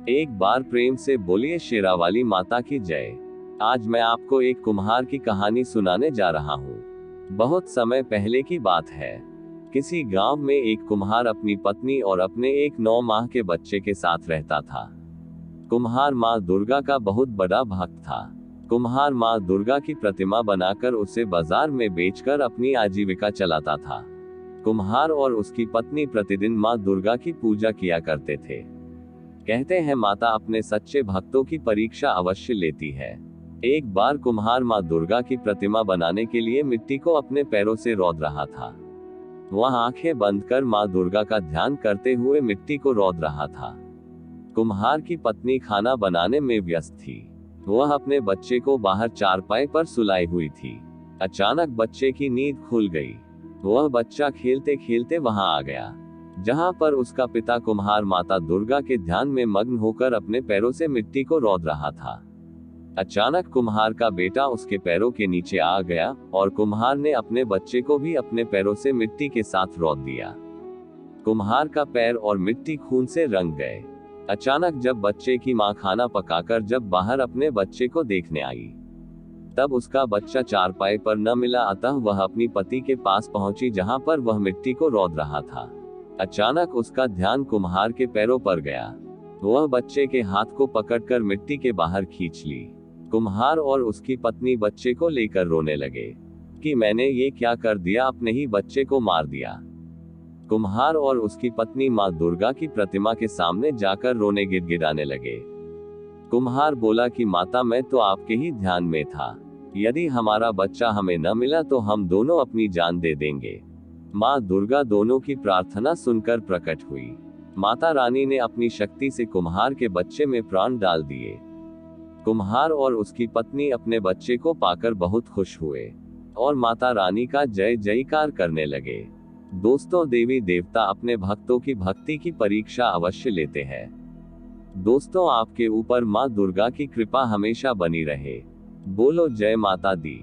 एक बार प्रेम से बोलिए शेरावाली माता की जय। आज मैं आपको एक कुम्हार की कहानी सुनाने जा रहा हूँ। बहुत समय पहले की बात है। किसी गांव में एक कुम्हार अपनी पत्नी और अपने एक 9 माह के बच्चे के साथ रहता था। कुम्हार माँ दुर्गा का बहुत बड़ा भक्त था। कुम्हार माँ दुर्गा की प्रतिमा बनाकर उसे बाजार में बेचकर अपनी आजीविका चलाता था। कुम्हार और उसकी पत्नी प्रतिदिन माँ दुर्गा की पूजा किया करते थे। कहते हैं माता अपने सच्चे भक्तों की परीक्षा अवश्य लेती है। एक बार कुम्हार माँ दुर्गा की प्रतिमा बनाने के लिए मिट्टी को अपने पैरों से रौंद रहा था। वह आंखें बंद कर माँ दुर्गा का ध्यान करते हुए मिट्टी को रौंद रहा था। कुम्हार की पत्नी खाना बनाने में व्यस्त थी। वह अपने बच्चे को बाहर चारपाई पर सुलाई हुई थी। अचानक बच्चे की नींद खुल गई। वह बच्चा खेलते खेलते वहां आ गया, जहां पर उसका पिता कुम्हार माता दुर्गा के ध्यान में मग्न होकर अपने पैरों से मिट्टी को रौंद रहा था। अचानक कुम्हार का बेटा उसके पैरों के नीचे आ गया और कुम्हार ने अपने बच्चे को भी अपने पैरों से मिट्टी के साथ रौंद दिया। कुम्हार का पैर और मिट्टी खून से रंग गए। अचानक जब बच्चे की मां खाना पकाकर जब बाहर अपने बच्चे को देखने आई, तब उसका बच्चा चारपाई पर न मिला। अतः वह अपनी पति के पास पहुंची, जहां पर वह मिट्टी को रौंद रहा था। अचानक उसका ध्यान कुम्हार के पैरों पर गया। वह बच्चे के हाथ को पकड़कर मिट्टी के बाहर खींच ली। कुम्हार और उसकी पत्नी बच्चे को लेकर रोने लगे कि मैंने ये क्या कर दिया, अपने ही बच्चे को मार दिया। कुम्हार और उसकी पत्नी माँ दुर्गा की प्रतिमा के सामने जाकर रोने गिड़गिड़ाने लगे। कुम्हार बोला कि माता, मैं तो आपके ही ध्यान में था। यदि हमारा बच्चा हमें न मिला तो हम दोनों अपनी जान दे देंगे। माँ दुर्गा दोनों की प्रार्थना सुनकर प्रकट हुई। माता रानी ने अपनी शक्ति से कुम्हार के बच्चे में प्राण डाल दिए। कुम्हार और उसकी पत्नी अपने बच्चे को पाकर बहुत खुश हुए और माता रानी का जय जयकार करने लगे। दोस्तों, देवी देवता अपने भक्तों की भक्ति की परीक्षा अवश्य लेते हैं। दोस्तों, आपके ऊपर माँ दुर्गा की कृपा हमेशा बनी रहे। बोलो जय माता दी।